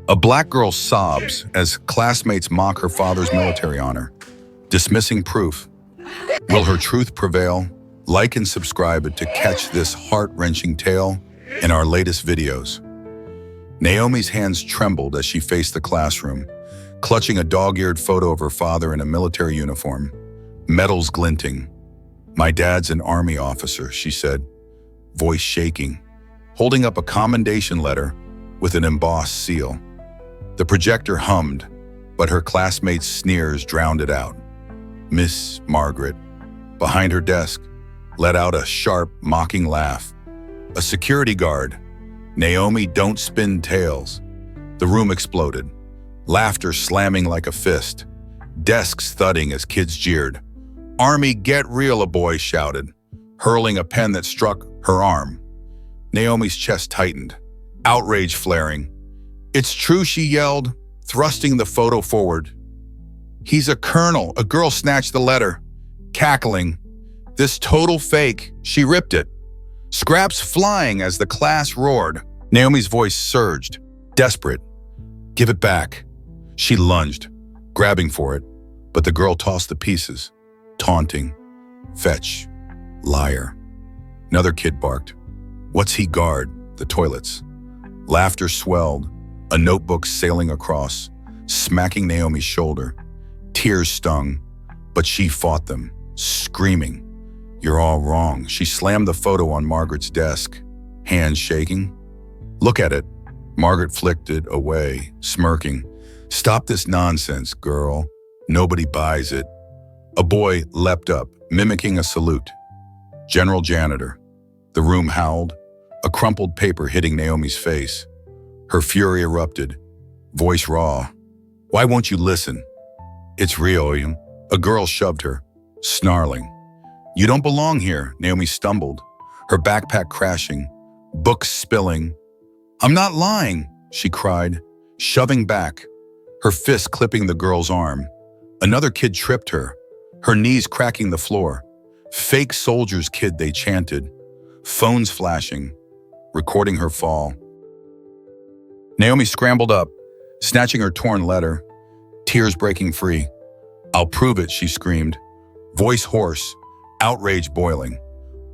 A black girl sobs as classmates mock her father's military honor, dismissing proof. Will her truth prevail? Like and subscribe to catch this heart-wrenching tale in our latest videos. Naomi's hands trembled as she faced the classroom, clutching a dog-eared photo of her father in a military uniform, medals glinting. "My dad's an Army officer," she said, voice shaking, holding up a commendation letter with an embossed seal. The projector hummed, but her classmates' sneers drowned it out. Miss Margaret, behind her desk, let out a sharp, mocking laugh. A security guard. "Naomi, don't spin tales." The room exploded, laughter slamming like a fist, desks thudding as kids jeered. "Army, get real," a boy shouted, hurling a pen that struck her arm. Naomi's chest tightened, outrage flaring. "It's true," she yelled, thrusting the photo forward. "He's a colonel." A girl snatched the letter, cackling. "This total fake." She ripped it, scraps flying as the class roared. Naomi's voice surged, desperate. "Give it back." She lunged, grabbing for it, but the girl tossed the pieces, taunting. "Fetch. Liar." Another kid barked. "What's he guard?" "The toilets." Laughter swelled, a notebook sailing across, smacking Naomi's shoulder. Tears stung, but she fought them, screaming. "You're all wrong." She slammed the photo on Margaret's desk, hands shaking. "Look at it." Margaret flicked it away, smirking. "Stop this nonsense, girl. Nobody buys it." A boy leapt up, mimicking a salute. "General Janitor." The room howled, a crumpled paper hitting Naomi's face. Her fury erupted, voice raw. "Why won't you listen?" "It's real." A girl shoved her, snarling. "You don't belong here." Naomi stumbled, her backpack crashing, books spilling. "I'm not lying," she cried, shoving back, her fist clipping the girl's arm. Another kid tripped her, her knees cracking the floor. "Fake soldiers, kid," they chanted, phones flashing, recording her fall. Naomi scrambled up, snatching her torn letter, tears breaking free. "I'll prove it," she screamed, voice hoarse, outrage boiling.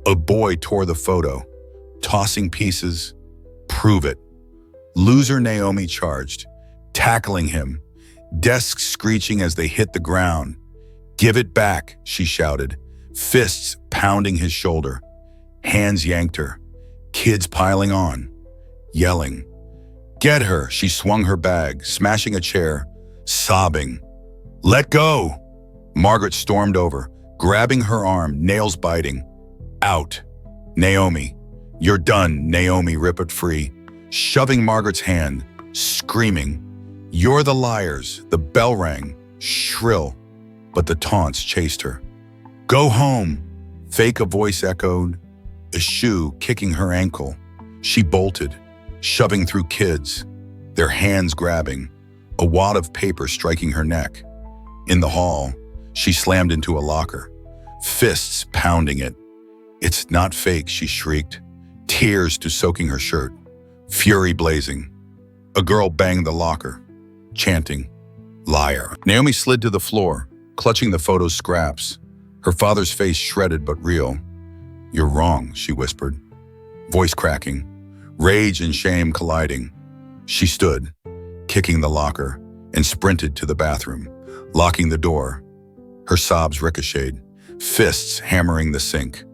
A boy tore the photo, tossing pieces. "Prove it." Loser, Naomi charged, tackling him, desks screeching as they hit the ground. "Give it back," she shouted, fists pounding his shoulder. Hands yanked her, kids piling on, yelling. "Get her!" She swung her bag, smashing a chair, sobbing. "Let go!" Margaret stormed over, grabbing her arm, nails biting. "Out!" "Naomi, you're done." Naomi ripped it free, shoving Margaret's hand, screaming. "You're the liars." The bell rang, shrill, but the taunts chased her. "Go home!" Fake, a voice echoed, a shoe kicking her ankle. She bolted, shoving through kids, their hands grabbing, a wad of paper striking her neck. In the hall, she slammed into a locker, fists pounding it. "It's not fake," she shrieked, tears to soaking her shirt, fury blazing. A girl banged the locker, chanting, "Liar." Naomi slid to the floor, clutching the photo's scraps, her father's face shredded but real. "You're wrong," she whispered, voice cracking, rage and shame colliding. She stood, kicking the locker, and sprinted to the bathroom, locking the door. Her sobs ricocheted, fists hammering the sink.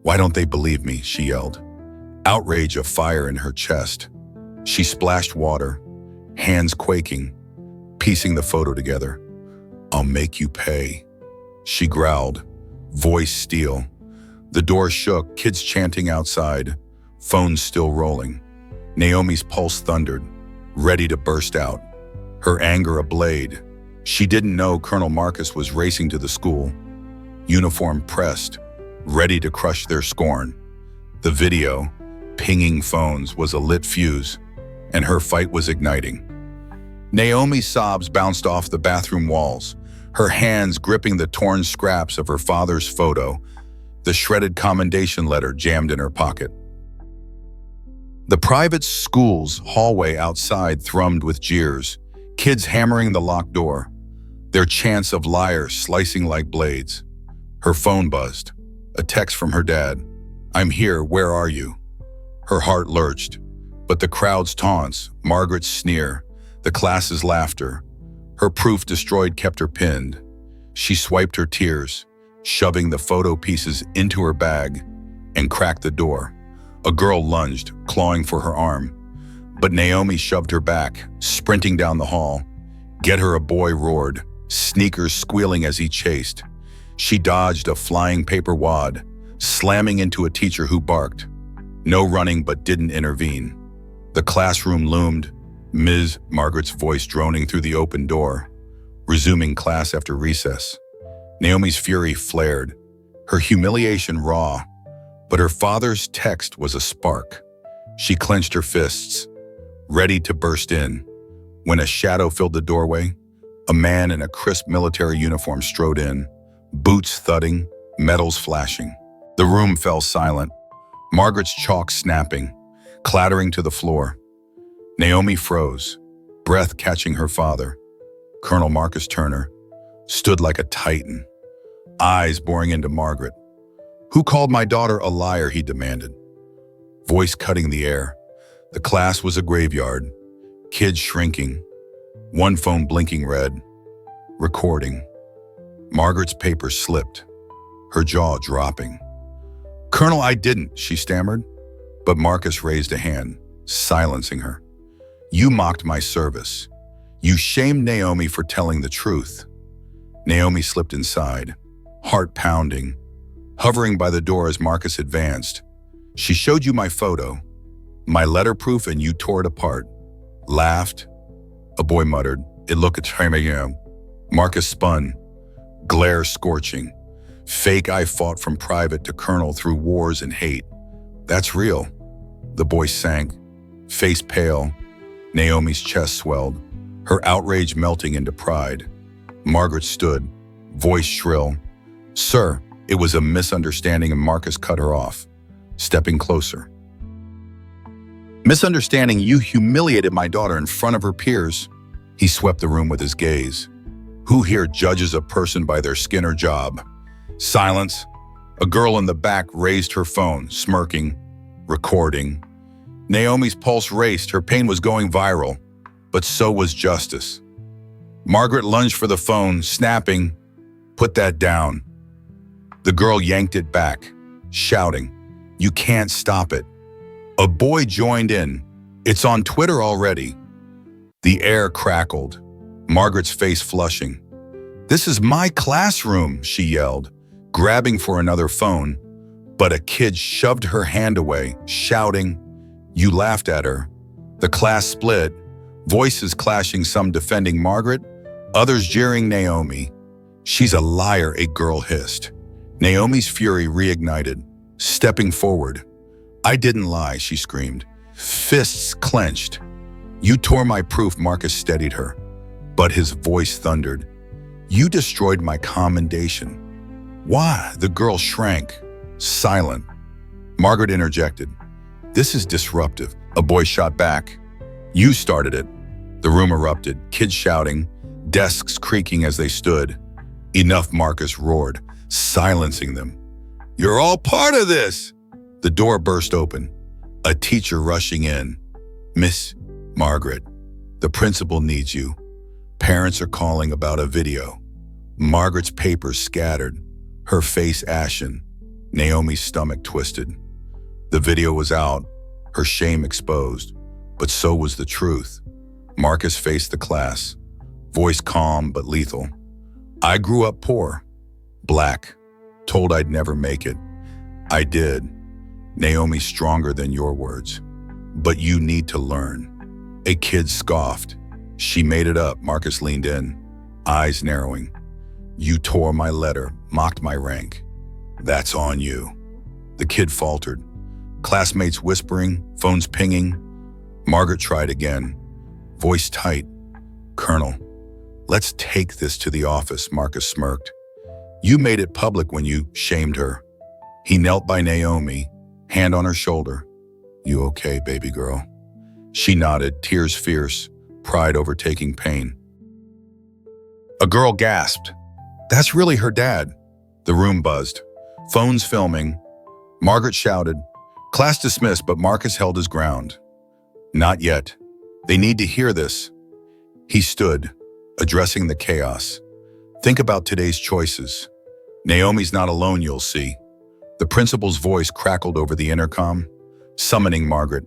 "Why don't they believe me?" she yelled, outrage of fire in her chest. She splashed water, hands quaking, piecing the photo together. "I'll make you pay," she growled, voice steel. The door shook, kids chanting outside, phones still rolling. Naomi's pulse thundered, ready to burst out, her anger ablade. She didn't know Colonel Marcus was racing to the school, uniform pressed, ready to crush their scorn. The video, pinging phones, was a lit fuse, and her fight was igniting. Naomi's sobs bounced off the bathroom walls, her hands gripping the torn scraps of her father's photo, the shredded commendation letter jammed in her pocket. The private school's hallway outside thrummed with jeers, kids hammering the locked door, their chants of liars slicing like blades. Her phone buzzed. A text from her dad. "I'm here, where are you?" Her heart lurched. But the crowd's taunts, Margaret's sneer, the class's laughter, her proof destroyed kept her pinned. She swiped her tears, shoving the photo pieces into her bag, and cracked the door. A girl lunged, clawing for her arm. But Naomi shoved her back, sprinting down the hall. "Get her," a boy roared, sneakers squealing as he chased. She dodged a flying paper wad, slamming into a teacher who barked. No running but didn't intervene. The classroom loomed, Ms. Margaret's voice droning through the open door, resuming class after recess. Naomi's fury flared, her humiliation raw, but her father's text was a spark. She clenched her fists, ready to burst in, when a shadow filled the doorway. A man in a crisp military uniform strode in, boots thudding, metals flashing. The room fell silent, Margaret's chalk snapping, clattering to the floor. Naomi froze, breath catching her father. Colonel Marcus Turner stood like a titan, eyes boring into Margaret. "Who called my daughter a liar?" he demanded, voice cutting the air. The class was a graveyard, kids shrinking, one phone blinking red, recording. Margaret's paper slipped, her jaw dropping. "Colonel, I didn't," she stammered, but Marcus raised a hand, silencing her. "You mocked my service. You shamed Naomi for telling the truth." Naomi slipped inside, heart pounding, hovering by the door as Marcus advanced. "She showed you my photo, my letter proof, and you tore it apart." Laughed. A boy muttered, "It looked at him." Marcus spun, glare scorching. "Fake I fought from private to colonel through wars and hate. That's real." The boy sank, face pale. Naomi's chest swelled, her outrage melting into pride. Margaret stood, voice shrill. "Sir, it was a misunderstanding," and Marcus cut her off, stepping closer. "Misunderstanding? You humiliated my daughter in front of her peers." He swept the room with his gaze. "Who here judges a person by their skin or job?" Silence. A girl in the back raised her phone, smirking, recording. Naomi's pulse raced, her pain was going viral, but so was justice. Margaret lunged for the phone, snapping, "Put that down." The girl yanked it back, shouting, "You can't stop it." A boy joined in, "It's on Twitter already." The air crackled, Margaret's face flushing. "This is my classroom," she yelled, grabbing for another phone, but a kid shoved her hand away, shouting, "You laughed at her." The class split, voices clashing, some defending Margaret, others jeering Naomi. "She's a liar," a girl hissed. Naomi's fury reignited, stepping forward. "I didn't lie," she screamed, fists clenched. "You tore my proof," Marcus steadied her, but his voice thundered. "You destroyed my commendation." "Why?" The girl shrank, silent. Margaret interjected. "This is disruptive." A boy shot back. "You started it." The room erupted, kids shouting, desks creaking as they stood. "Enough," Marcus roared, silencing them. "You're all part of this!" The door burst open, a teacher rushing in. "Miss Margaret, the principal needs you. Parents are calling about a video." Margaret's papers scattered, her face ashen, Naomi's stomach twisted. The video was out, her shame exposed, but so was the truth. Marcus faced the class, voice calm but lethal. "I grew up poor, black, told I'd never make it. I did. Naomi's stronger than your words. But you need to learn." A kid scoffed. "She made it up." Marcus leaned in, eyes narrowing. "You tore my letter, mocked my rank. That's on you." The kid faltered. Classmates whispering, phones pinging. Margaret tried again, voice tight. "Colonel, let's take this to the office," Marcus smirked. "You made it public when you shamed her." He knelt by Naomi, hand on her shoulder. You okay, baby girl? She nodded, tears fierce, pride overtaking pain. A girl gasped. That's really her dad. The room buzzed. Phones filming. Margaret shouted. Class dismissed, but Marcus held his ground. Not yet. They need to hear this. He stood, addressing the chaos. Think about today's choices. Naomi's not alone, you'll see. The principal's voice crackled over the intercom, summoning Margaret.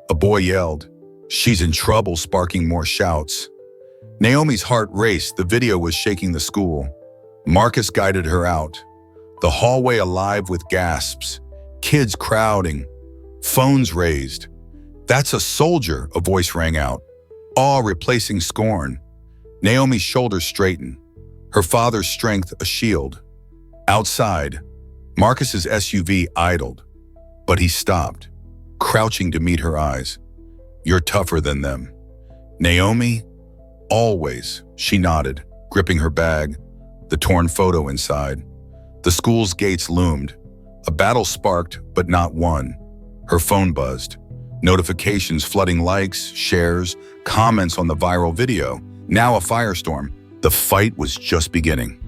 A boy yelled, She's in trouble, sparking more shouts. Naomi's heart raced. The video was shaking the school. Marcus guided her out. The hallway alive with gasps. Kids crowding. Phones raised. That's a soldier, a voice rang out. Awe replacing scorn. Naomi's shoulders straightened. Her father's strength a shield. Outside, Marcus's SUV idled. But he stopped, crouching to meet her eyes. You're tougher than them. Naomi? Always, she nodded, gripping her bag, the torn photo inside. The school's gates loomed. A battle sparked, but not won. Her phone buzzed. Notifications flooding likes, shares, comments on the viral video. Now a firestorm. The fight was just beginning.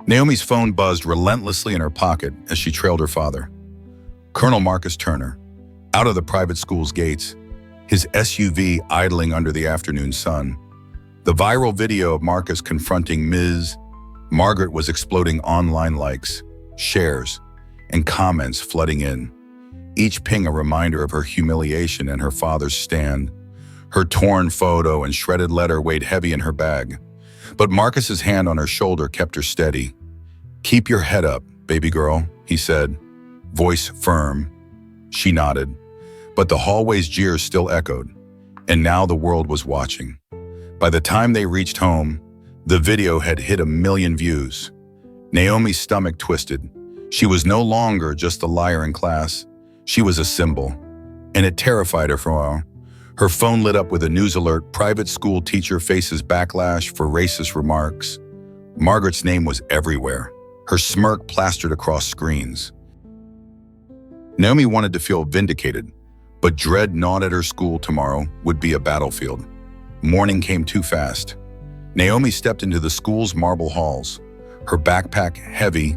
Naomi's phone buzzed relentlessly in her pocket as she trailed her father. Colonel Marcus Turner, out of the private school's gates, his SUV idling under the afternoon sun. The viral video of Marcus confronting Ms. Margaret was exploding online likes, shares, and comments flooding in. Each ping a reminder of her humiliation and her father's stand. Her torn photo and shredded letter weighed heavy in her bag. But Marcus's hand on her shoulder kept her steady. Keep your head up, baby girl, he said, voice firm. She nodded, but the hallway's jeers still echoed, and now the world was watching. By the time they reached home, the video had hit 1 million views. Naomi's stomach twisted. She was no longer just a liar in class. She was a symbol, and it terrified her for a while. Her phone lit up with a news alert. Private school teacher faces backlash for racist remarks. Margaret's name was everywhere, her smirk plastered across screens. Naomi wanted to feel vindicated, but dread gnawed at her school tomorrow would be a battlefield. Morning came too fast. Naomi stepped into the school's marble halls, her backpack heavy,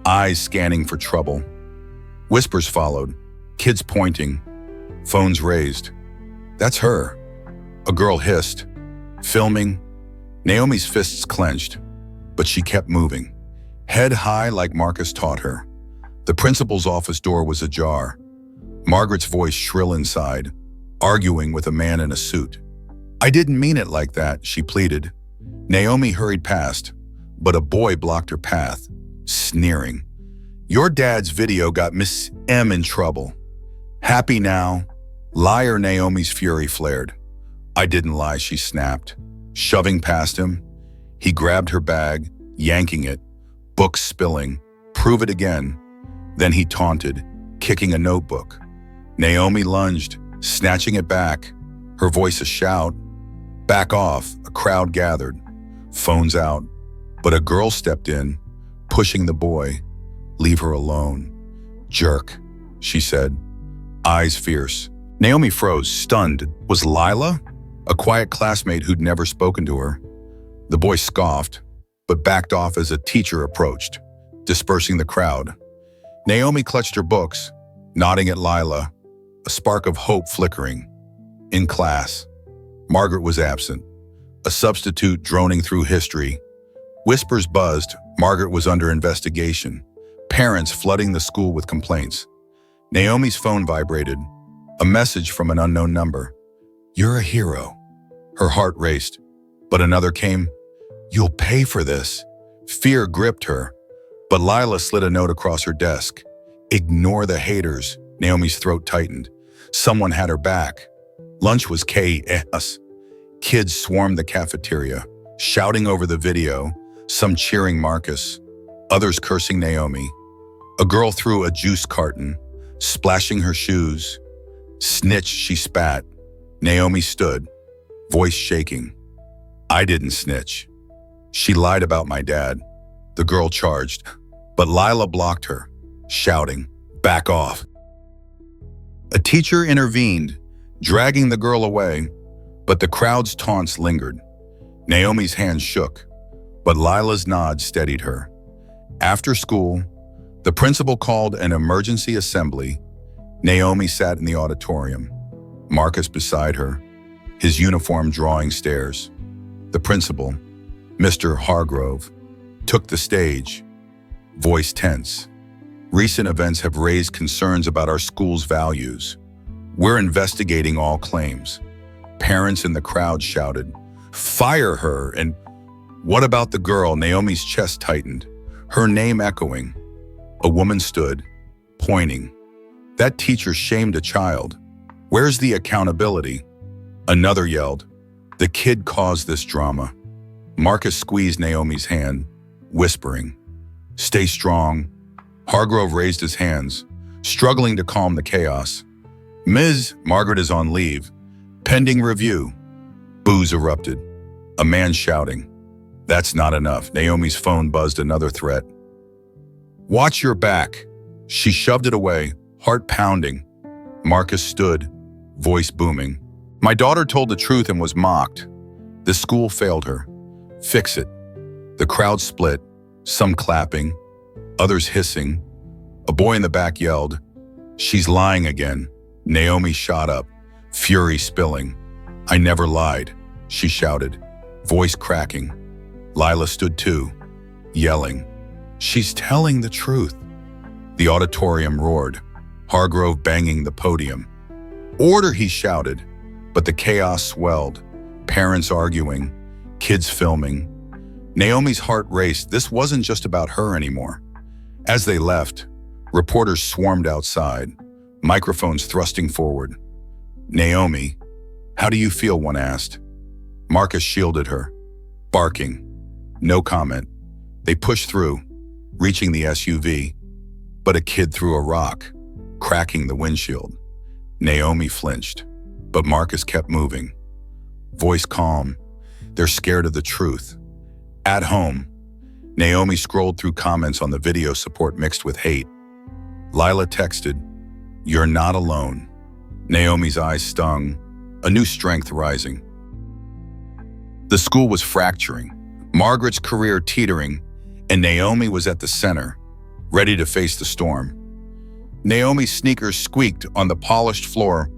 eyes scanning for trouble. Whispers followed, kids pointing, phones raised. That's her, a girl hissed. Filming. Naomi's fists clenched, but she kept moving, head high like Marcus taught her. The principal's office door was ajar. Margaret's voice shrill inside, arguing with a man in a suit. I didn't mean it like that, she pleaded. Naomi hurried past, but a boy blocked her path, sneering. Your dad's video got Miss M in trouble. Happy now? Liar, Naomi's fury flared. I didn't lie, she snapped. Shoving past him, he grabbed her bag, yanking it, books spilling. Prove it again. Then he taunted, kicking a notebook. Naomi lunged, snatching it back, her voice a shout. Back off, a crowd gathered. Phones out, but a girl stepped in, pushing the boy. Leave her alone. Jerk, she said, eyes fierce. Naomi froze, stunned. Was Lila? A quiet classmate who'd never spoken to her. The boy scoffed, but backed off as a teacher approached, dispersing the crowd. Naomi clutched her books, nodding at Lila, a spark of hope flickering. In class, Margaret was absent, a substitute droning through history. Whispers buzzed. Margaret was under investigation. Parents flooding the school with complaints. Naomi's phone vibrated. A message from an unknown number. You're a hero. Her heart raced, but another came. You'll pay for this. Fear gripped her, but Lila slid a note across her desk. Ignore the haters. Naomi's throat tightened. Someone had her back. Lunch was chaos. Kids swarmed the cafeteria, shouting over the video, some cheering Marcus, others cursing Naomi. A girl threw a juice carton, splashing her shoes. Snitch, she spat. Naomi stood, voice shaking. I didn't snitch. She lied about my dad. The girl charged, but Lila blocked her, shouting, back off. A teacher intervened, dragging the girl away, but the crowd's taunts lingered. Naomi's hands shook, but Lila's nod steadied her. After school, the principal called an emergency assembly. Naomi sat in the auditorium, Marcus beside her, his uniform drawing stares. The principal, Mr. Hargrove, took the stage, voice tense. Recent events have raised concerns about our school's values. We're investigating all claims. Parents in the crowd shouted, "Fire her!" And "What about the girl?" Naomi's chest tightened, her name echoing. A woman stood, pointing. "That teacher shamed a child. Where's the accountability?" Another yelled, "The kid caused this drama." Marcus squeezed Naomi's hand, whispering, "Stay strong." Hargrove raised his hands, struggling to calm the chaos. "Ms. Margaret is on leave, pending review." Boos erupted, a man shouting. "That's not enough." Naomi's phone buzzed another threat. "Watch your back." She shoved it away, heart pounding. Marcus stood, voice booming. "My daughter told the truth and was mocked. The school failed her. Fix it." The crowd split, some clapping, others hissing. A boy in the back yelled, "She's lying again." Naomi shot up, fury spilling. "I never lied," she shouted, voice cracking. Lila stood too, yelling, "She's telling the truth." The auditorium roared, Hargrove banging the podium. "Order," he shouted, but the chaos swelled, parents arguing, kids filming. Naomi's heart raced. This wasn't just about her anymore. As they left, reporters swarmed outside, microphones thrusting forward. "Naomi, how do you feel?" one asked. Marcus shielded her, barking. No comment. They pushed through, reaching the SUV, but a kid threw a rock, cracking the windshield. Naomi flinched, but Marcus kept moving. Voice calm. "They're scared of the truth." At home, Naomi scrolled through comments on the video support mixed with hate. Lila texted, "You're not alone." Naomi's eyes stung, a new strength rising. The school was fracturing, Margaret's career teetering, and Naomi was at the center, ready to face the storm. Naomi's sneakers squeaked on the polished floor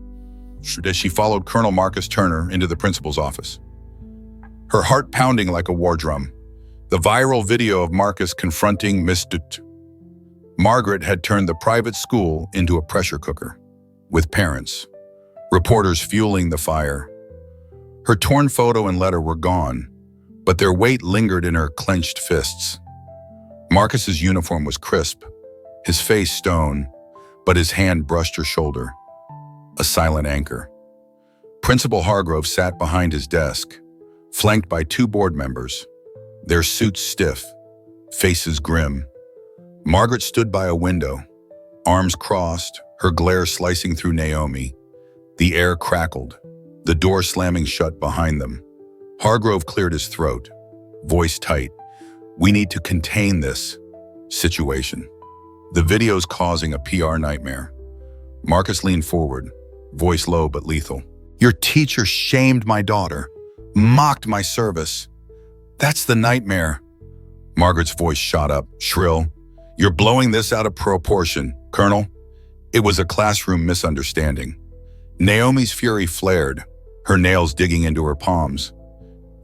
as she followed Colonel Marcus Turner into the principal's office. Her heart pounding like a war drum. The viral video of Marcus confronting Miss Dutt. Margaret had turned the private school into a pressure cooker, with parents, reporters fueling the fire. Her torn photo and letter were gone, but their weight lingered in her clenched fists. Marcus's uniform was crisp, his face stone, but his hand brushed her shoulder, a silent anchor. Principal Hargrove sat behind his desk, flanked by two board members, their suits stiff, faces grim. Margaret stood by a window, arms crossed, her glare slicing through Naomi. The air crackled, the door slamming shut behind them. Hargrove cleared his throat, voice tight. "We need to contain this situation. The video's causing a PR nightmare." Marcus leaned forward, voice low but lethal. "Your teacher shamed my daughter, mocked my service. That's the nightmare." Margaret's voice shot up, shrill. "You're blowing this out of proportion, Colonel." It was a classroom misunderstanding. Naomi's fury flared, her nails digging into her palms.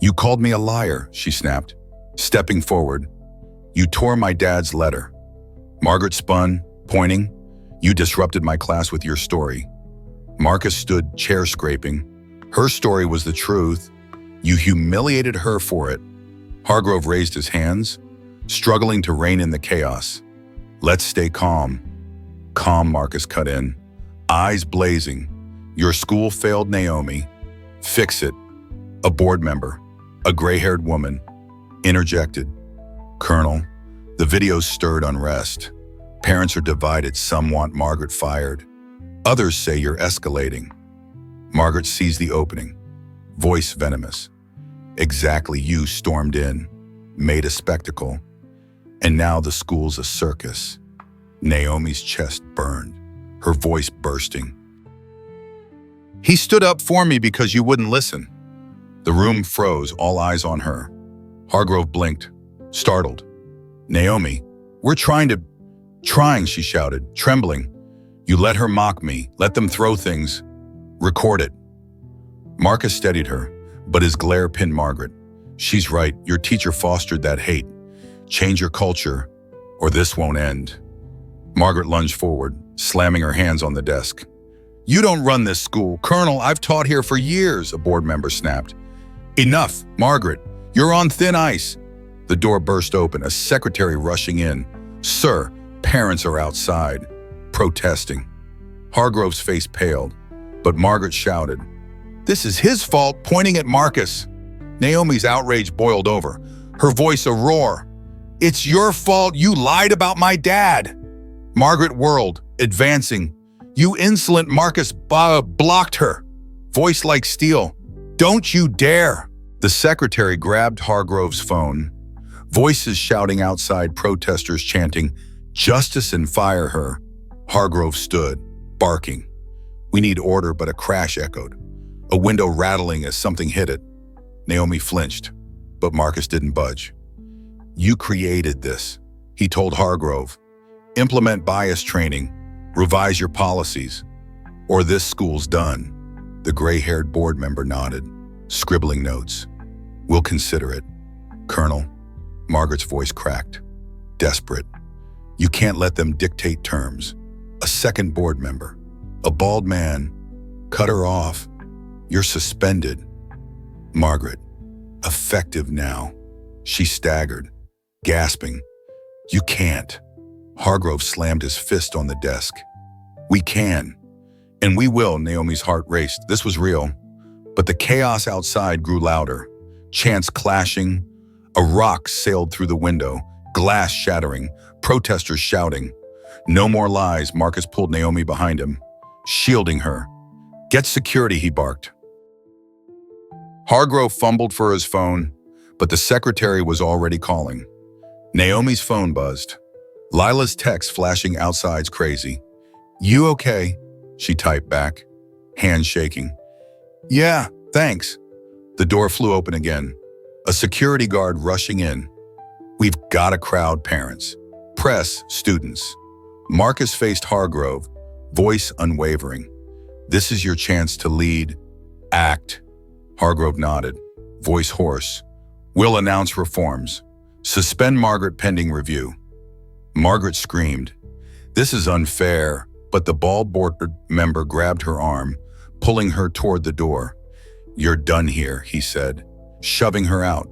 "You called me a liar," she snapped, stepping forward. "You tore my dad's letter." Margaret spun, pointing. "You disrupted my class with your story." Marcus stood, chair scraping. "Her story was the truth. You humiliated her for it." Hargrove raised his hands, struggling to rein in the chaos. "Let's stay calm." "Calm," Marcus cut in, eyes blazing. "Your school failed Naomi. Fix it." A board member, a gray-haired woman, interjected. "Colonel, the videos stirred unrest. Parents are divided. Some want Margaret fired. Others say you're escalating." Margaret seized the opening, voice venomous. "Exactly, you stormed in, made a spectacle, and now the school's a circus." Naomi's chest burned, her voice bursting. He stood up for me because you wouldn't listen. The room froze, all eyes on her. Hargrove blinked, startled. Naomi, we're trying, she shouted, trembling. You let her mock me, let them throw things. Record it. Marcus steadied her, but his glare pinned Margaret. She's right, your teacher fostered that hate. Change your culture, or this won't end. Margaret lunged forward, slamming her hands on the desk. You don't run this school. Colonel, I've taught here for years, a board member snapped. Enough, Margaret, you're on thin ice. The door burst open, a secretary rushing in. Sir, parents are outside, protesting. Hargrove's face paled, but Margaret shouted, This is his fault, pointing at Marcus. Naomi's outrage boiled over, her voice a roar. It's your fault, you lied about my dad. Margaret whirled, advancing. You insolent Marcus blocked her. Voice like steel. Don't you dare. The secretary grabbed Hargrove's phone. Voices shouting outside, protesters chanting, Justice and fire her. Hargrove stood, barking. We need order, but a crash echoed. A window rattling as something hit it. Naomi flinched, but Marcus didn't budge. You created this, he told Hargrove. Implement bias training, revise your policies, or this school's done. The gray-haired board member nodded, scribbling notes. We'll consider it. Colonel, Margaret's voice cracked, desperate. You can't let them dictate terms. A second board member, a bald man, cut her off. You're suspended. Margaret, effective now. She staggered, gasping. You can't. Hargrove slammed his fist on the desk. We can. And we will, Naomi's heart raced. This was real. But the chaos outside grew louder. Chants clashing. A rock sailed through the window, glass shattering, protesters shouting. No more lies, Marcus pulled Naomi behind him, shielding her. Get security, he barked. Hargrove fumbled for his phone, but the secretary was already calling. Naomi's phone buzzed. Lila's text flashing outside's crazy. You okay? She typed back, hands shaking. Yeah, thanks. The door flew open again. A security guard rushing in. We've got a crowd, parents, press, students. Marcus faced Hargrove, voice unwavering. This is your chance to lead. Act. Hargrove nodded, voice hoarse. We'll announce reforms. Suspend Margaret pending review. Margaret screamed. This is unfair, but the bald board member grabbed her arm, pulling her toward the door. You're done here, he said, shoving her out.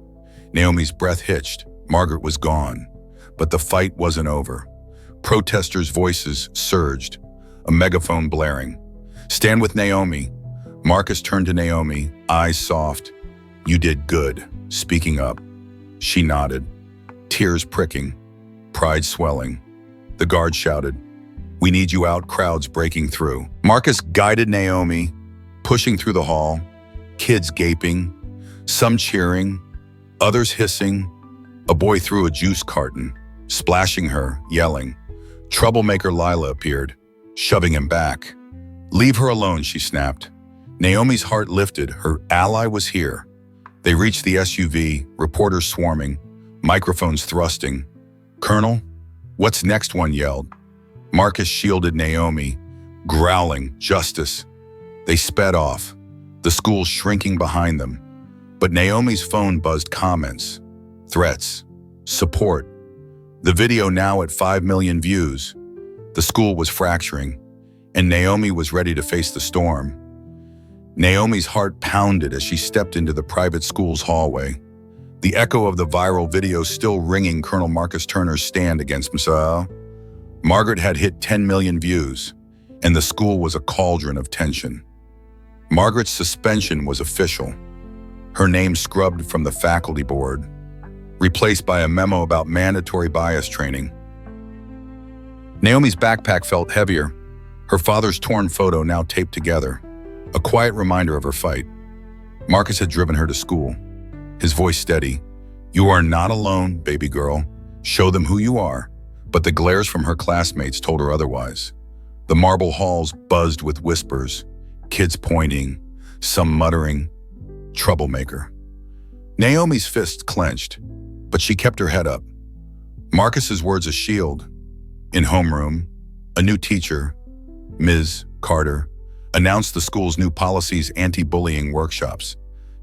Naomi's breath hitched. Margaret was gone, but the fight wasn't over. Protesters' voices surged, a megaphone blaring. Stand with Naomi. Marcus turned to Naomi, eyes soft. You did good, speaking up. She nodded, tears pricking, pride swelling. The guard shouted, We need you out, crowds breaking through. Marcus guided Naomi, pushing through the hall, kids gaping, some cheering, others hissing. A boy threw a juice carton, splashing her, yelling. Troublemaker Lila appeared, shoving him back. Leave her alone, she snapped. Naomi's heart lifted, her ally was here. They reached the SUV, reporters swarming, microphones thrusting. Colonel, what's next? One yelled. Marcus shielded Naomi, growling, justice. They sped off, the school shrinking behind them. But Naomi's phone buzzed comments, threats, support. The video now at 5 million views. The school was fracturing, and Naomi was ready to face the storm. Naomi's heart pounded as she stepped into the private school's hallway. The echo of the viral video still ringing Colonel Marcus Turner's stand against Msa. Margaret had hit 10 million views, and the school was a cauldron of tension. Margaret's suspension was official. Her name scrubbed from the faculty board, replaced by a memo about mandatory bias training. Naomi's backpack felt heavier, her father's torn photo now taped together, a quiet reminder of her fight. Marcus had driven her to school, his voice steady. You are not alone, baby girl. Show them who you are. But the glares from her classmates told her otherwise. The marble halls buzzed with whispers. kids pointing, some muttering, troublemaker. Naomi's fists clenched, but she kept her head up. Marcus's words a shield. In homeroom, a new teacher, Ms. Carter, announced the school's new policies, anti-bullying workshops,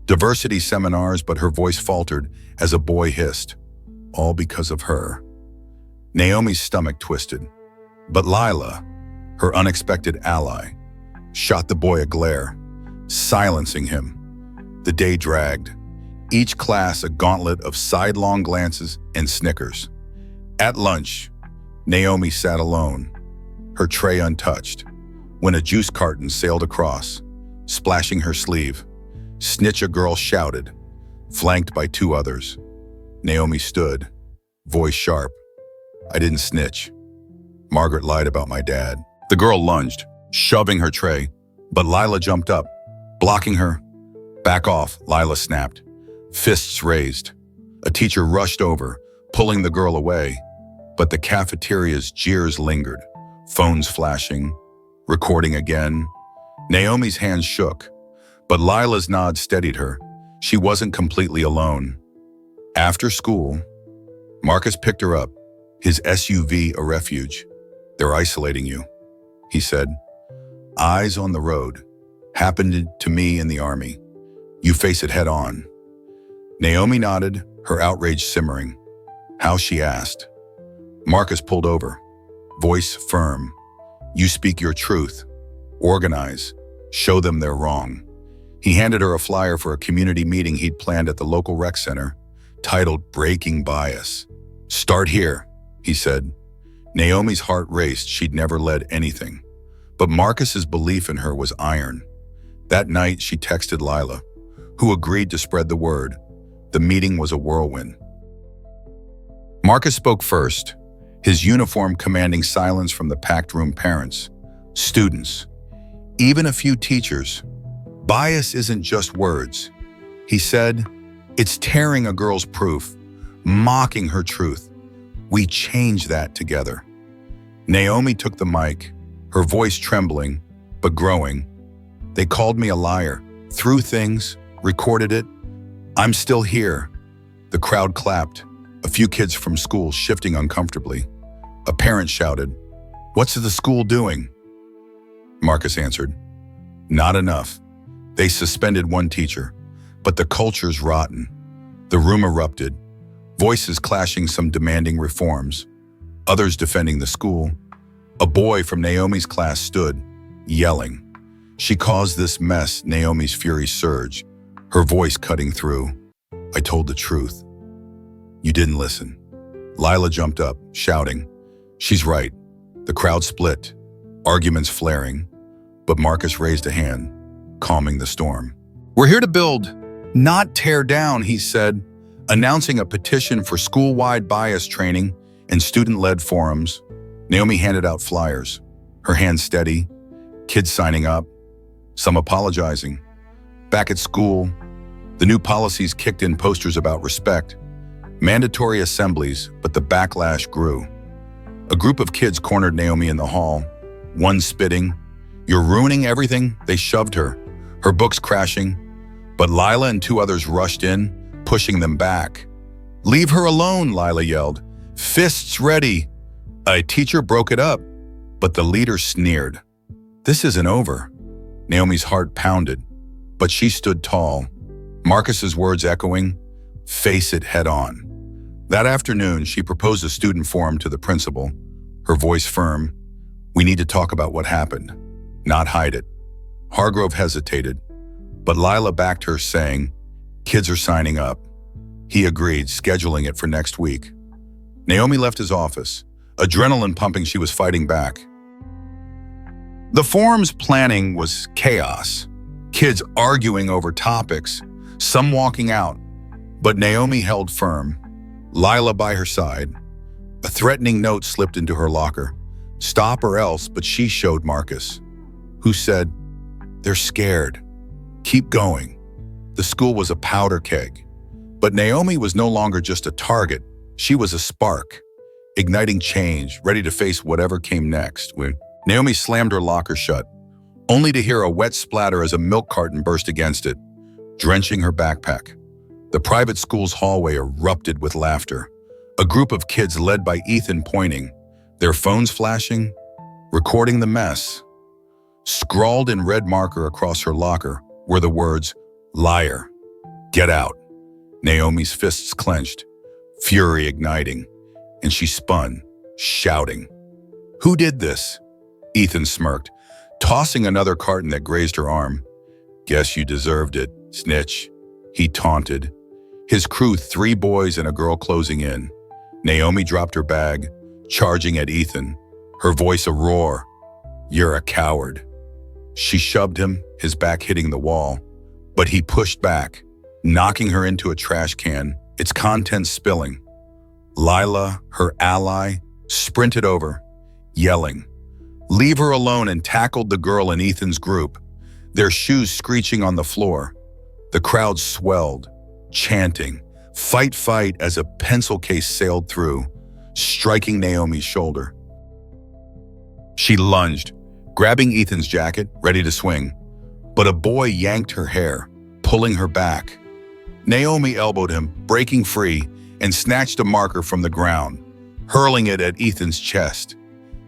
diversity seminars, but her voice faltered as a boy hissed, all because of her. Naomi's stomach twisted, but Lila, her unexpected ally, shot the boy a glare, silencing him. The day dragged, each class a gauntlet of sidelong glances and snickers. At lunch, Naomi sat alone, her tray untouched, when a juice carton sailed across, splashing her sleeve. Snitch, a girl shouted, flanked by two others. Naomi stood, voice sharp. I didn't snitch. Margaret lied about my dad. The girl lunged, shoving her tray, but Lila jumped up, blocking her. Back off, Lila snapped, fists raised. A teacher rushed over, pulling the girl away, but the cafeteria's jeers lingered, phones flashing, recording again. Naomi's hands shook, but Lila's nod steadied her. She wasn't completely alone. After school, Marcus picked her up, his SUV a refuge. They're isolating you, he said. Eyes on the road. Happened to me in the army. You face it head on. Naomi nodded, her outrage simmering. How, she asked. Marcus pulled over, voice firm. You speak your truth. Organize. Show them they're wrong. He handed her a flyer for a community meeting he'd planned at the local rec center, titled Breaking Bias. Start here, he said. Naomi's heart raced. She'd never led anything. But Marcus's belief in her was iron. That night, she texted Lila, who agreed to spread the word. The meeting was a whirlwind. Marcus spoke first, his uniform commanding silence from the packed room parents, students, even a few teachers. Bias isn't just words, he said. It's tearing a girl's proof, mocking her truth. We change that together. Naomi took the mic, her voice trembling, but growing. They called me a liar, threw things, recorded it. I'm still here. The crowd clapped, a few kids from school shifting uncomfortably. A parent shouted, "What's the school doing?" Marcus answered, "Not enough. They suspended one teacher, but the culture's rotten." The room erupted, voices clashing, some demanding reforms, others defending the school. A boy from Naomi's class stood, yelling. She caused this mess. Naomi's fury surged, her voice cutting through. I told the truth. You didn't listen. Lila jumped up, shouting. She's right. The crowd split, arguments flaring, but Marcus raised a hand, calming the storm. We're here to build, not tear down, he said, announcing a petition for school-wide bias training and student-led forums. Naomi handed out flyers, her hands steady, kids signing up, some apologizing. Back at school, the new policies kicked in posters about respect, mandatory assemblies, but the backlash grew. A group of kids cornered Naomi in the hall, one spitting. You're ruining everything. They shoved her, her books crashing, but Lila and two others rushed in, pushing them back. Leave her alone, Lila yelled, fists ready. A teacher broke it up, but the leader sneered. This isn't over. Naomi's heart pounded, but she stood tall, Marcus's words echoing, face it head on. That afternoon, she proposed a student forum to the principal, her voice firm. We need to talk about what happened, not hide it. Hargrove hesitated, but Lila backed her, saying, kids are signing up. He agreed, scheduling it for next week. Naomi left his office, adrenaline pumping. She was fighting back. The forum's planning was chaos, kids arguing over topics, some walking out, but Naomi held firm, Lila by her side. A threatening note slipped into her locker. Stop or else, but she showed Marcus, who said, they're scared. Keep going. The school was a powder keg, but Naomi was no longer just a target. She was a spark, igniting change, ready to face whatever came next. Naomi slammed her locker shut, only to hear a wet splatter as a milk carton burst against it, drenching her backpack. The private school's hallway erupted with laughter. A group of kids led by Ethan pointing, their phones flashing, recording the mess. Scrawled in red marker across her locker were the words, "Liar, get out." Naomi's fists clenched, fury igniting, and she spun, shouting. "Who did this?" Ethan smirked, tossing another carton that grazed her arm. "Guess you deserved it, snitch," he taunted. His crew, 3 boys and a girl closing in. Naomi dropped her bag, charging at Ethan, her voice a roar. "You're a coward." She shoved him, his back hitting the wall, but he pushed back, knocking her into a trash can, its contents spilling. Lila, her ally, sprinted over, yelling, "Leave her alone," and tackled the girl in Ethan's group, their shoes screeching on the floor. The crowd swelled, chanting, "Fight, fight," as a pencil case sailed through, striking Naomi's shoulder. She lunged, grabbing Ethan's jacket, ready to swing, but a boy yanked her hair, pulling her back. Naomi elbowed him, breaking free, and snatched a marker from the ground, hurling it at Ethan's chest.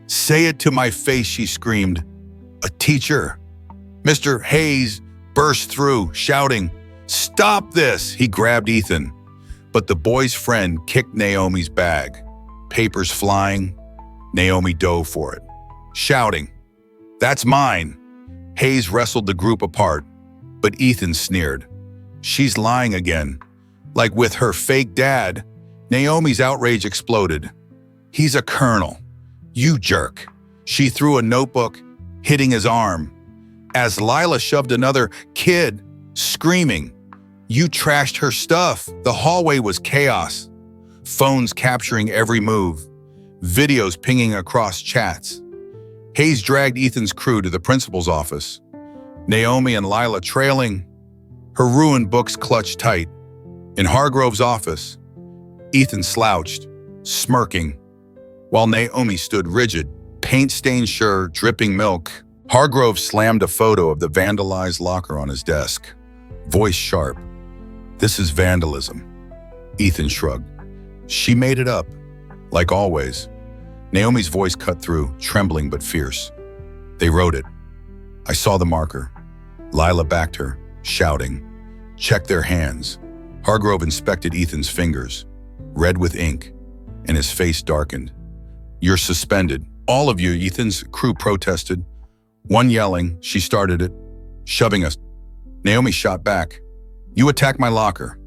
"Say it to my face," she screamed. "A teacher." Mr. Hayes burst through, shouting, "Stop this!" He grabbed Ethan, but the boy's friend kicked Naomi's bag. Papers flying. Naomi dove for it, shouting, "That's mine." Hayes wrestled the group apart, but Ethan sneered. "She's lying again. Like with her fake dad." Naomi's outrage exploded. "He's a colonel. You jerk." She threw a notebook, hitting his arm, as Lila shoved another kid, screaming, "You trashed her stuff." The hallway was chaos. Phones capturing every move, videos pinging across chats. Hayes dragged Ethan's crew to the principal's office, Naomi and Lila trailing, her ruined books clutched tight. In Hargrove's office, Ethan slouched, smirking, while Naomi stood rigid, paint-stained shirt, dripping milk. Hargrove slammed a photo of the vandalized locker on his desk, voice sharp. "This is vandalism." Ethan shrugged. "She made it up, like always." Naomi's voice cut through, trembling but fierce. "They wrote it. I saw the marker." Lila backed her, shouting, "Check their hands." Hargrove inspected Ethan's fingers, red with ink, and his face darkened. "You're suspended. All of you," Ethan's crew protested. One yelling, "She started it," shoving us. Naomi shot back, "You attacked my locker."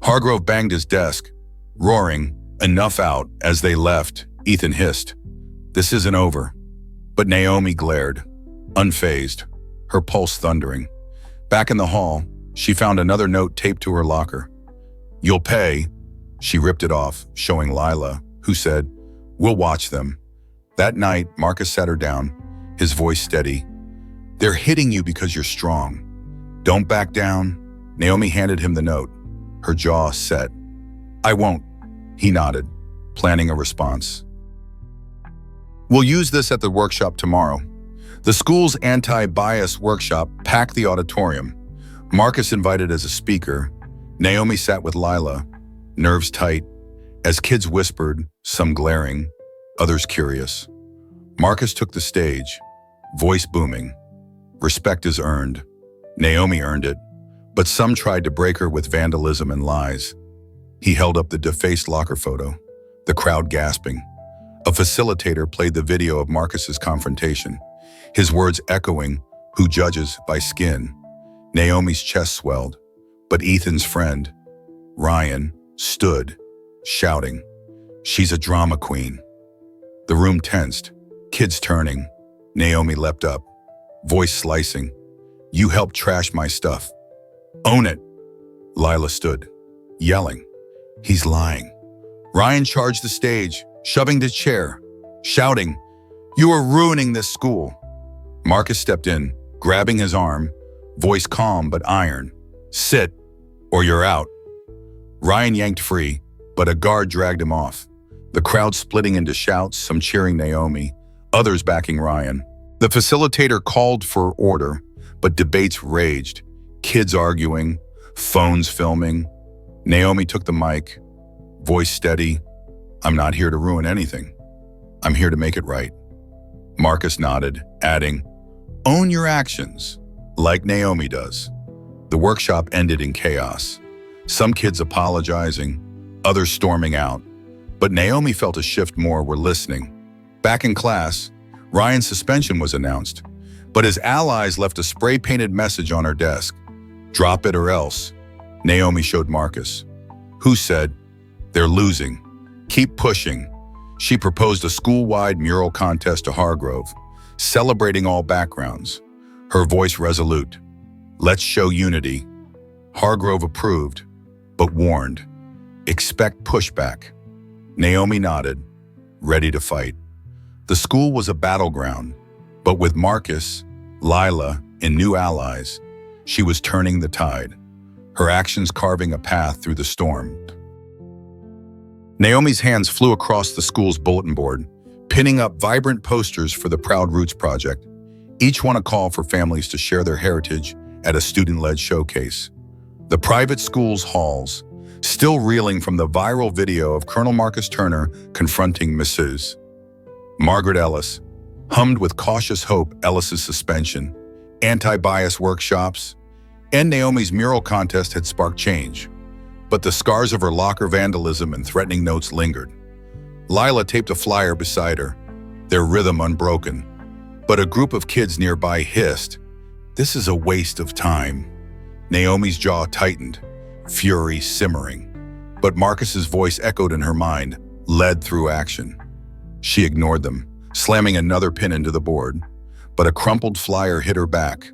Hargrove banged his desk, roaring, "Enough out." As they left, Ethan hissed, "This isn't over." But Naomi glared, unfazed, her pulse thundering. Back in the hall, she found another note taped to her locker. "You'll pay." She ripped it off, showing Lila, who said, "We'll watch them." That night, Marcus sat her down, his voice steady. "They're hitting you because you're strong. Don't back down." Naomi handed him the note, her jaw set. "I won't." He nodded, planning a response. "We'll use this at the workshop tomorrow." The school's anti-bias workshop packed the auditorium. Marcus invited as a speaker. Naomi sat with Lila, nerves tight, as kids whispered, some glaring, others curious. Marcus took the stage, voice booming. "Respect is earned." Naomi earned it, but some tried to break her with vandalism and lies. He held up the defaced locker photo, the crowd gasping. A facilitator played the video of Marcus's confrontation, his words echoing, "Who judges by skin?" Naomi's chest swelled, but Ethan's friend, Ryan, stood, shouting, "She's a drama queen." The room tensed, kids turning. Naomi leapt up, voice slicing, "You helped trash my stuff. Own it." Lila stood, yelling, "He's lying." Ryan charged the stage, shoving the chair, shouting, "You are ruining this school." Marcus stepped in, grabbing his arm, voice calm but iron. "Sit, or you're out." Ryan yanked free, but a guard dragged him off. The crowd splitting into shouts, some cheering Naomi, others backing Ryan. The facilitator called for order, but debates raged. Kids arguing, phones filming. Naomi took the mic, voice steady. "I'm not here to ruin anything. I'm here to make it right." Marcus nodded, adding, "Own your actions, like Naomi does." The workshop ended in chaos. Some kids apologizing, others storming out. But Naomi felt a shift more were listening. Back in class, Ryan's suspension was announced, but his allies left a spray-painted message on her desk. "Drop it or else." Naomi showed Marcus, who said, "They're losing. Keep pushing." She proposed a school-wide mural contest to Hargrove, celebrating all backgrounds. Her voice resolute. "Let's show unity." Hargrove approved, but warned, "Expect pushback." Naomi nodded, ready to fight. The school was a battleground, but with Marcus, Lila, and new allies, she was turning the tide, her actions carving a path through the storm. Naomi's hands flew across the school's bulletin board, pinning up vibrant posters for the Proud Roots Project, each one a call for families to share their heritage at a student-led showcase. The private school's halls, still reeling from the viral video of Colonel Marcus Turner confronting Mrs. Margaret Ellis, hummed with cautious hope Ellis's suspension, anti-bias workshops, and Naomi's mural contest had sparked change. But the scars of her locker vandalism and threatening notes lingered. Lila taped a flyer beside her, their rhythm unbroken. But a group of kids nearby hissed, "This is a waste of time." Naomi's jaw tightened, fury simmering. But Marcus's voice echoed in her mind, led through action. She ignored them, slamming another pin into the board. But a crumpled flyer hit her back,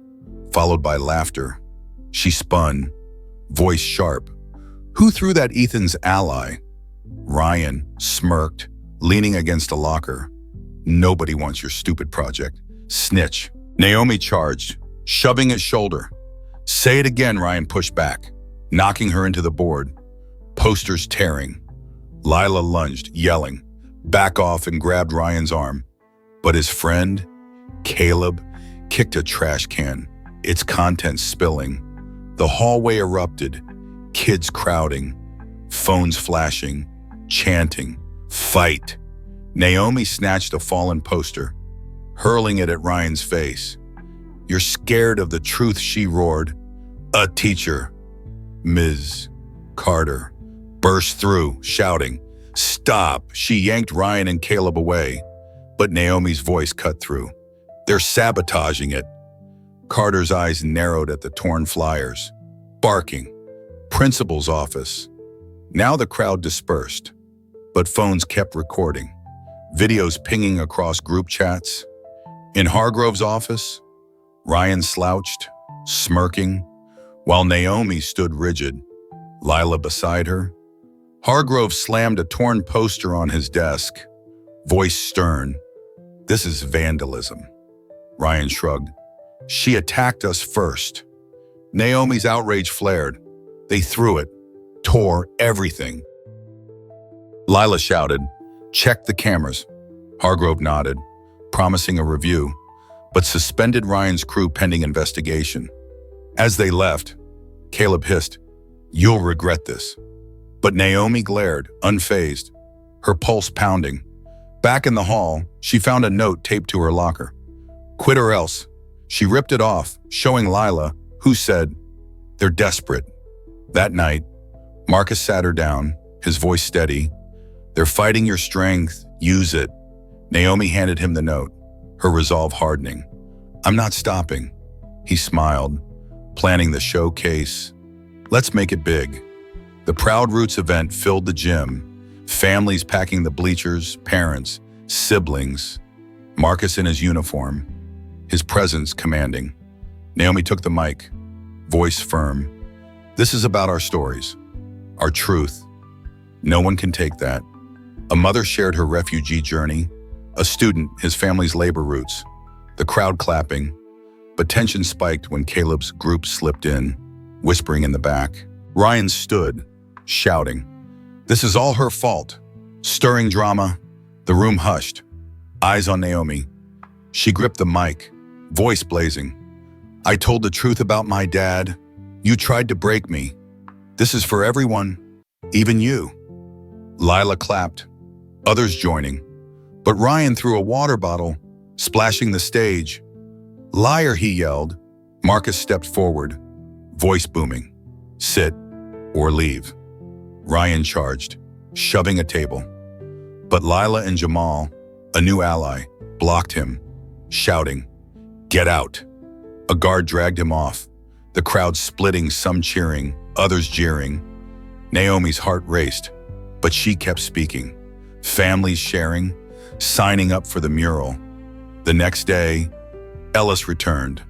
followed by laughter. She spun, voice sharp. "Who threw that Ethan's ally?" Ryan smirked, leaning against a locker. "Nobody wants your stupid project. Snitch." Naomi charged, shoving his shoulder. "Say it again," Ryan pushed back, knocking her into the board, posters tearing. Lila lunged, yelling, back off, and grabbed Ryan's arm. But his friend, Caleb, kicked a trash can, its contents spilling. The hallway erupted, kids crowding, phones flashing, chanting, "Fight!" Naomi snatched a fallen poster, hurling it at Ryan's face. "You're scared of the truth," she roared. A teacher, Ms. Carter, burst through, shouting, "Stop!" She yanked Ryan and Caleb away, but Naomi's voice cut through. "They're sabotaging it." Carter's eyes narrowed at the torn flyers, barking, "Principal's office." Now the crowd dispersed, but phones kept recording, videos pinging across group chats. In Hargrove's office, Ryan slouched, smirking, while Naomi stood rigid, Lila beside her. Hargrove slammed a torn poster on his desk, voice stern. "This is vandalism." Ryan shrugged. "She attacked us first." Naomi's outrage flared. "They threw it, tore everything." Lila shouted, "Check the cameras." Hargrove nodded, promising a review, but suspended Ryan's crew pending investigation. As they left, Caleb hissed, "You'll regret this." But Naomi glared, unfazed, her pulse pounding. Back in the hall, she found a note taped to her locker. "Quit or else." She ripped it off, showing Lila, who said, "They're desperate." That night, Marcus sat her down, his voice steady. "They're fighting your strength, use it." Naomi handed him the note, her resolve hardening. "I'm not stopping." He smiled, planning the showcase. "Let's make it big." The Proud Roots event filled the gym, families packing the bleachers, parents, siblings. Marcus in his uniform, his presence commanding. Naomi took the mic, voice firm. "This is about our stories, our truth. No one can take that." A mother shared her refugee journey, a student his family's labor roots, the crowd clapping, but tension spiked when Caleb's group slipped in, whispering in the back. Ryan stood, shouting, "This is all her fault." Stirring drama, the room hushed, eyes on Naomi. She gripped the mic, voice blazing. I told the truth about my dad. You tried to break me. This is for everyone, even you. Lila clapped, others joining. But Ryan threw a water bottle, splashing the stage. Liar, he yelled. Marcus stepped forward, voice booming. Sit or leave. Ryan charged, shoving a table. But Lila and Jamal, a new ally, blocked him, shouting, Get out! A guard dragged him off, the crowd splitting, some cheering, others jeering. Naomi's heart raced, but she kept speaking. Families sharing, signing up for the mural. The next day, Ellis returned,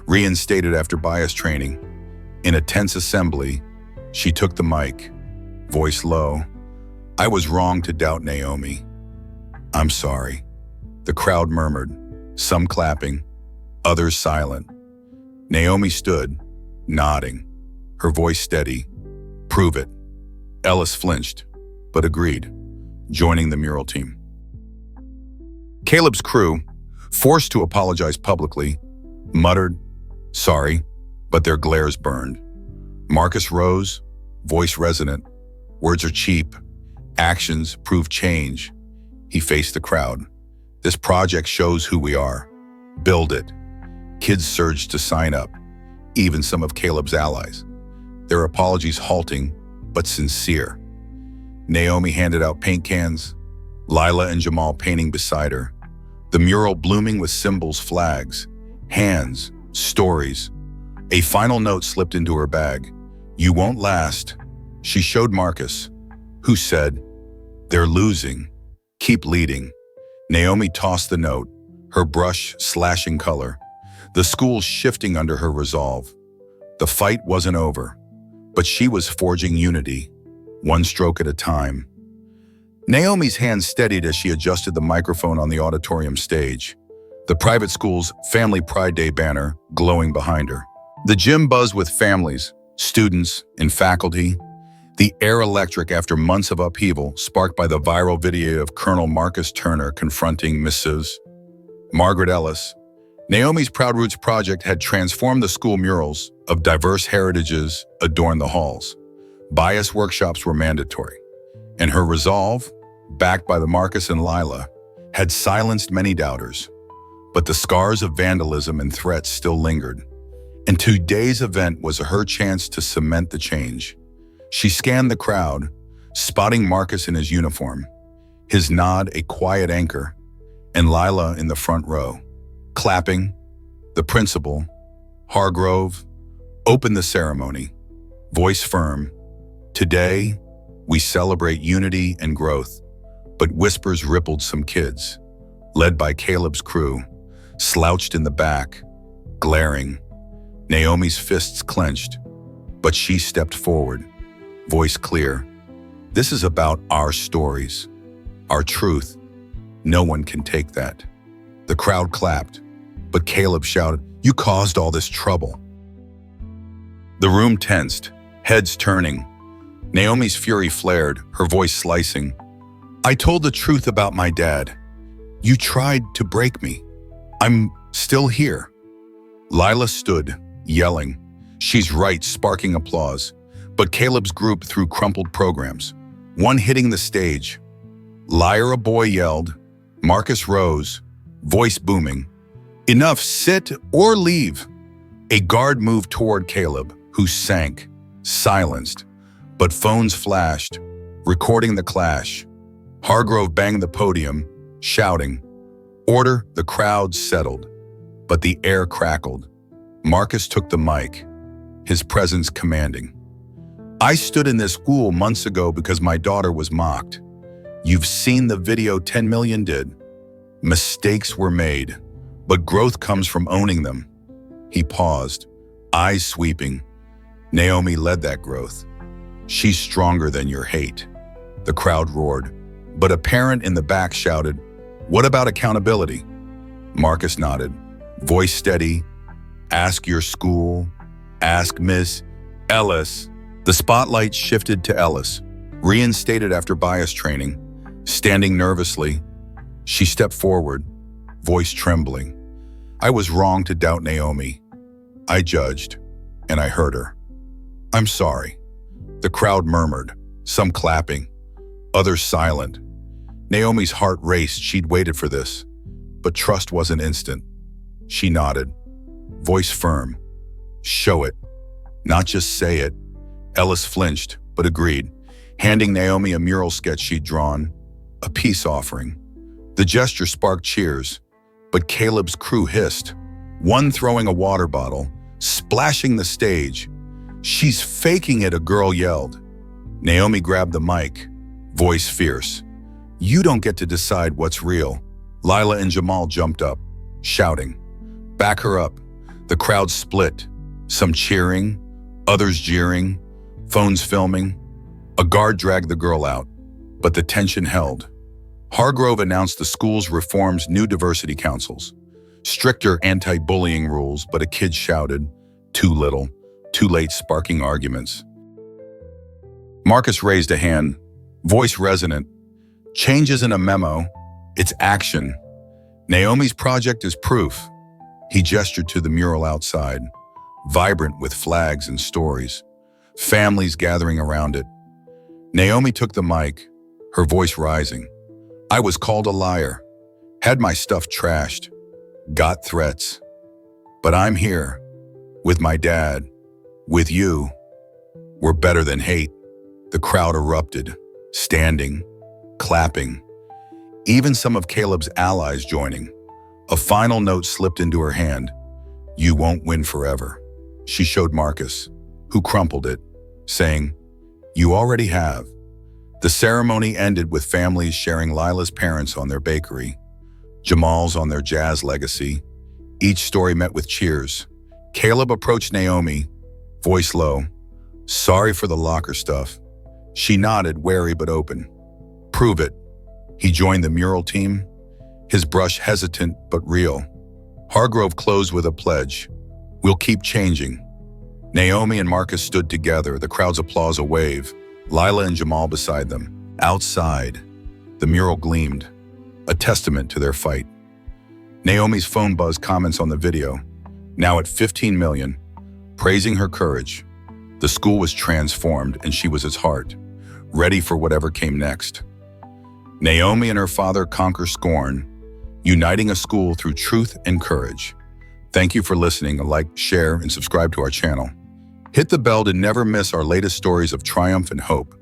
reinstated after bias training. In a tense assembly, she took the mic, voice low. I was wrong to doubt Naomi. I'm sorry. The crowd murmured, some clapping, others silent. Naomi stood, nodding, her voice steady. Prove it. Ellis flinched, but agreed, joining the mural team. Caleb's crew, forced to apologize publicly, muttered, sorry, but their glares burned. Marcus rose, voice resonant. Words are cheap. Actions prove change. He faced the crowd. This project shows who we are. Build it. Kids surged to sign up, even some of Caleb's allies. Their apologies halting, but sincere. Naomi handed out paint cans, Lila and Jamal painting beside her. The mural blooming with symbols, flags, hands, stories. A final note slipped into her bag. You won't last. She showed Marcus, who said, They're losing. Keep leading. Naomi tossed the note, her brush slashing color, the school shifting under her resolve. The fight wasn't over, but she was forging unity, one stroke at a time. Naomi's hand steadied as she adjusted the microphone on the auditorium stage, the private school's Family Pride Day banner glowing behind her. The gym buzzed with families, students, and faculty. The air electric after months of upheaval sparked by the viral video of Colonel Marcus Turner confronting Mrs. Margaret Ellis. Naomi's Proud Roots project had transformed the school murals of diverse heritages adorn the halls. Bias workshops were mandatory, and her resolve, backed by the Marcus and Lila, had silenced many doubters. But the scars of vandalism and threats still lingered, and today's event was her chance to cement the change. She scanned the crowd, spotting Marcus in his uniform, his nod a quiet anchor, and Lila in the front row. Clapping, the principal, Hargrove, opened the ceremony, voice firm. Today, we celebrate unity and growth, but whispers rippled some kids, led by Caleb's crew, slouched in the back, glaring. Naomi's fists clenched, but she stepped forward, voice clear. This is about our stories, our truth. No one can take that. The crowd clapped, but Caleb shouted, You caused all this trouble. The room tensed, heads turning. Naomi's fury flared, her voice slicing. I told the truth about my dad. You tried to break me. I'm still here. Lila stood, yelling. She's right, sparking applause. But Caleb's group threw crumpled programs, one hitting the stage. Liar, a boy yelled. Marcus rose, voice booming. Enough, sit or leave. A guard moved toward Caleb, who sank, silenced. But phones flashed, recording the clash. Hargrove banged the podium, shouting. Order, the crowd settled, but the air crackled. Marcus took the mic, his presence commanding. I stood in this school months ago because my daughter was mocked. You've seen the video 10 million did. Mistakes were made, but growth comes from owning them. He paused, eyes sweeping. Naomi led that growth. She's stronger than your hate. The crowd roared, but a parent in the back shouted, What about accountability? Marcus nodded, voice steady. Ask your school, ask Miss Ellis. The spotlight shifted to Ellis, reinstated after bias training. Standing nervously, she stepped forward, voice trembling. I was wrong to doubt Naomi. I judged, and I hurt her. I'm sorry. The crowd murmured, some clapping, others silent. Naomi's heart raced. She'd waited for this. But trust wasn't instant. She nodded, voice firm. Show it, not just say it. Ellis flinched, but agreed, handing Naomi a mural sketch she'd drawn, a peace offering. The gesture sparked cheers, but Caleb's crew hissed, one throwing a water bottle, splashing the stage. She's faking it, a girl yelled. Naomi grabbed the mic, voice fierce. You don't get to decide what's real. Lila and Jamal jumped up, shouting, back her up. The crowd split, some cheering, others jeering, phones filming. A guard dragged the girl out, but the tension held. Hargrove announced the school's reforms new diversity councils, stricter anti-bullying rules, but a kid shouted, too little, too late, sparking arguments. Marcus raised a hand, voice resonant. Change isn't a memo, it's action. Naomi's project is proof. He gestured to the mural outside, vibrant with flags and stories, families gathering around it. Naomi took the mic, her voice rising. I was called a liar, had my stuff trashed, got threats. But I'm here, with my dad, with you. We're better than hate. The crowd erupted, standing, clapping. Even some of Caleb's allies joining. A final note slipped into her hand. You won't win forever. She showed Marcus, who crumpled it, saying, you already have. The ceremony ended with families sharing Lila's parents on their bakery, Jamal's on their jazz legacy. Each story met with cheers. Caleb approached Naomi, voice low. Sorry for the locker stuff. She nodded, wary but open. Prove it. He joined the mural team, his brush hesitant but real. Hargrove closed with a pledge. We'll keep changing. Naomi and Marcus stood together, the crowd's applause a wave, Lila and Jamal beside them. Outside, the mural gleamed, a testament to their fight. Naomi's phone buzzed comments on the video, now at 15 million, praising her courage. The school was transformed and she was its heart, ready for whatever came next. Naomi and her father conquer scorn, uniting a school through truth and courage. Thank you for listening. Like, share, and subscribe to our channel. Hit the bell to never miss our latest stories of triumph and hope.